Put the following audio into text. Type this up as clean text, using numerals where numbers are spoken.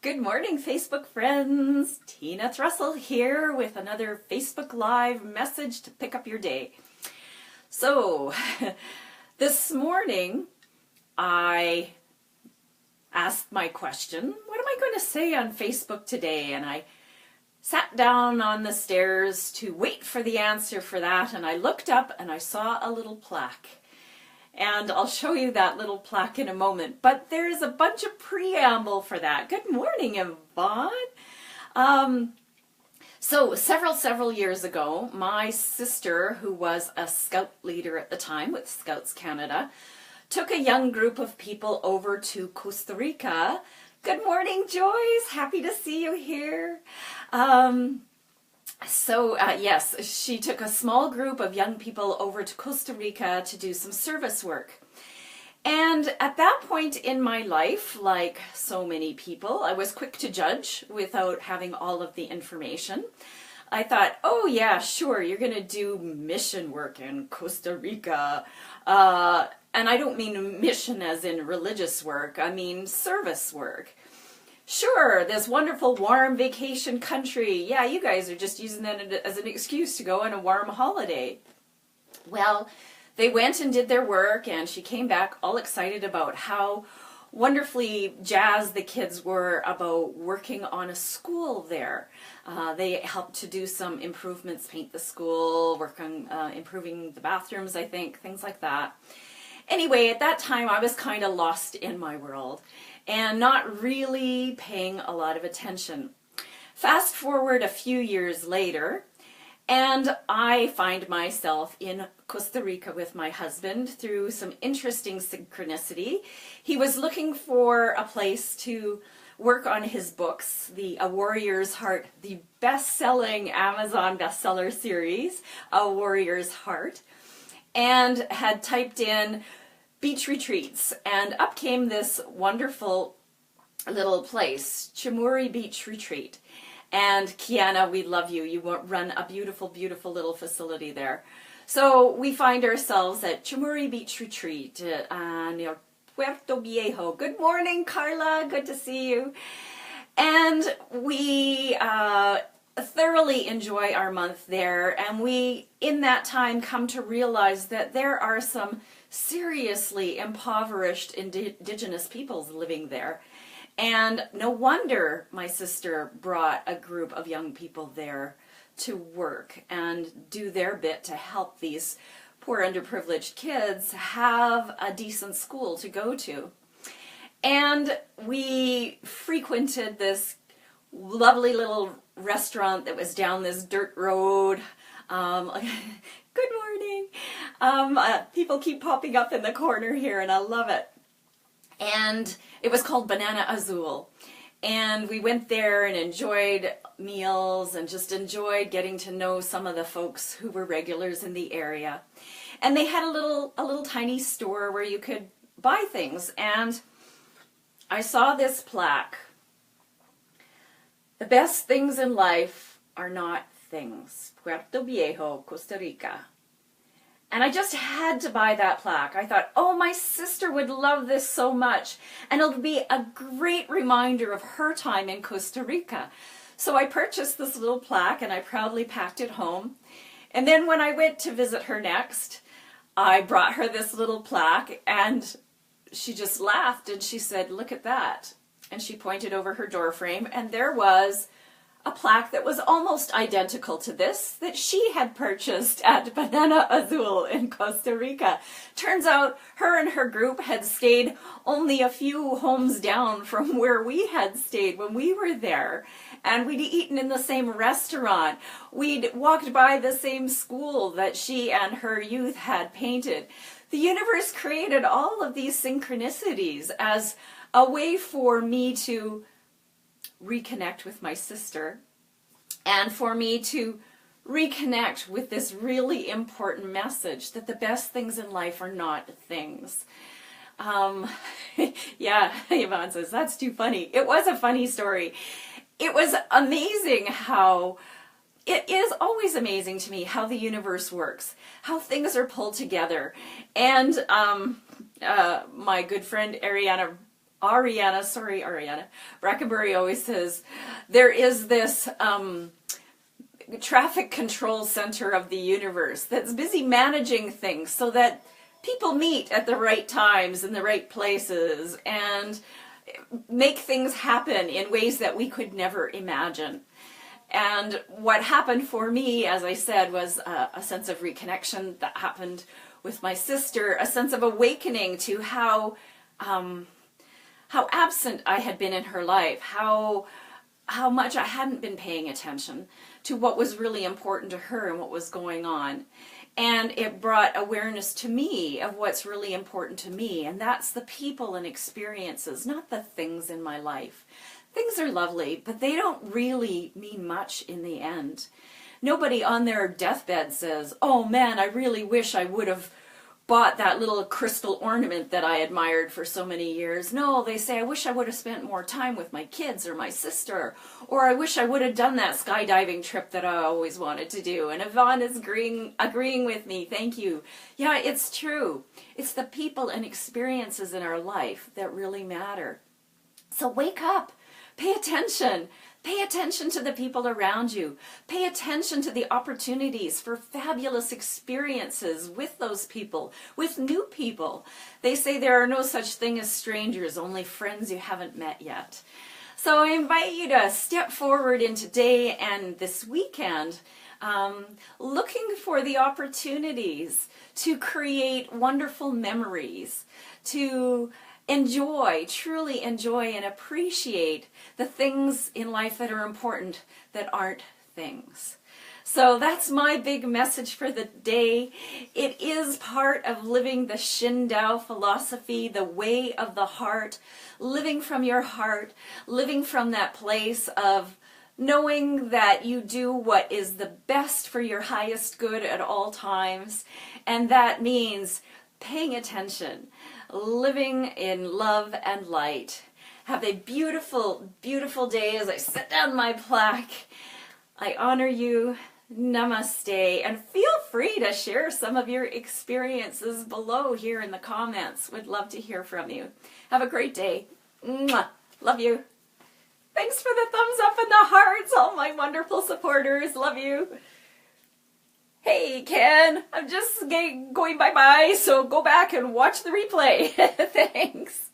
Good morning, Facebook friends. Tina Thrussell here with another Facebook Live message to pick up your day. So, this morning I asked my question, what am I going to say on Facebook today? And I sat down on the stairs to wait for the answer for that, and I looked up and I saw a little plaque. And I'll show you that little plaque in a moment. But there's a bunch of preamble for that. Good morning, Yvonne. So several years ago, my sister, who was a scout leader at the time with Scouts Canada, took a young group of people over to Costa Rica. Good morning, Joyce. Happy to see you here. Yes, she took a small group of young people over to Costa Rica to do some service work. And at that point in my life, like so many people, I was quick to judge without having all of the information. I thought, oh yeah, sure, you're going to do mission work in Costa Rica. And I don't mean mission as in religious work, I mean service work. Sure, this wonderful warm vacation country. Yeah, you guys are just using that as an excuse to go on a warm holiday. Well, they went and did their work, and she came back all excited about how wonderfully jazzed the kids were about working on a school there. They helped to do some improvements, paint the school, work on improving the bathrooms, I think, things like that. Anyway, at that time, I was kind of lost in my world and not really paying a lot of attention. Fast forward a few years later, and I find myself in Costa Rica with my husband through some interesting synchronicity. He was looking for a place to work on his books, A Warrior's Heart, the best-selling Amazon bestseller series, A Warrior's Heart, and had typed in beach retreats, and up came this wonderful little place, Chimoree Beach Retreat. And Kiana, we love you. You run a beautiful, beautiful little facility there. So we find ourselves at Chimoree Beach Retreat near Puerto Viejo. Good morning, Carla. Good to see you. And we thoroughly enjoy our month there, and we, in that time, come to realize that there are some seriously impoverished indigenous peoples living there. And no wonder my sister brought a group of young people there to work and do their bit to help these poor underprivileged kids have a decent school to go to. And we frequented this lovely little restaurant that was down this dirt road. Good morning. People keep popping up in the corner here, and I love it. And it was called Banana Azul. And we went there and enjoyed meals and just enjoyed getting to know some of the folks who were regulars in the area. And they had a little tiny store where you could buy things. And I saw this plaque. The best things in life are not things. Puerto Viejo, Costa Rica. And I just had to buy that plaque. I thought, oh, my sister would love this so much. And it'll be a great reminder of her time in Costa Rica. So I purchased this little plaque and I proudly packed it home. And then when I went to visit her next, I brought her this little plaque, and she just laughed and she said, look at that. And she pointed over her door frame, and there was a plaque that was almost identical to this that she had purchased at Banana Azul in Costa Rica. Turns out her and her group had stayed only a few homes down from where we had stayed when we were there. And we'd eaten in the same restaurant. We'd walked by the same school that she and her youth had painted. The universe created all of these synchronicities as a way for me to reconnect with my sister and for me to reconnect with this really important message that the best things in life are not things. Yeah, Yvonne says, that's too funny. It was a funny story. It was amazing how, it is always amazing to me how the universe works, how things are pulled together. And my good friend Ariana Ariana Brackenbury always says, there is this traffic control center of the universe that's busy managing things so that people meet at the right times in the right places and make things happen in ways that we could never imagine. And what happened for me, as I said, was a sense of reconnection that happened with my sister, a sense of awakening to how absent I had been in her life, how much I hadn't been paying attention to what was really important to her and what was going on. And it brought awareness to me of what's really important to me, and that's the people and experiences, not the things in my life. Things are lovely, but they don't really mean much in the end. Nobody on their deathbed says, oh man, I really wish I would have bought that little crystal ornament that I admired for so many years. No, they say, I wish I would have spent more time with my kids or my sister, or I wish I would have done that skydiving trip that I always wanted to do. And Yvonne is agreeing with me. Thank you. Yeah, it's true. It's the people and experiences in our life that really matter. So wake up. Pay attention. Pay attention to the people around you. Pay attention to the opportunities for fabulous experiences with those people, with new people. They say there are no such thing as strangers, only friends you haven't met yet. So I invite you to step forward in today and this weekend, looking for the opportunities to create wonderful memories, to truly enjoy and appreciate the things in life that are important that aren't things. So that's my big message for the day. It is part of living the Shin Dao philosophy, the way of the heart, living from your heart, living from that place of knowing that you do what is the best for your highest good at all times. And that means paying attention, living in love and light. Have a beautiful, beautiful day as I set down my plaque. I honor you. Namaste. And feel free to share some of your experiences below here in the comments. Would love to hear from you. Have a great day. Mwah. Love you. Thanks for the thumbs up and the hearts, all my wonderful supporters. Love you. Hey, Ken, I'm just going bye-bye, so go back and watch the replay. Thanks.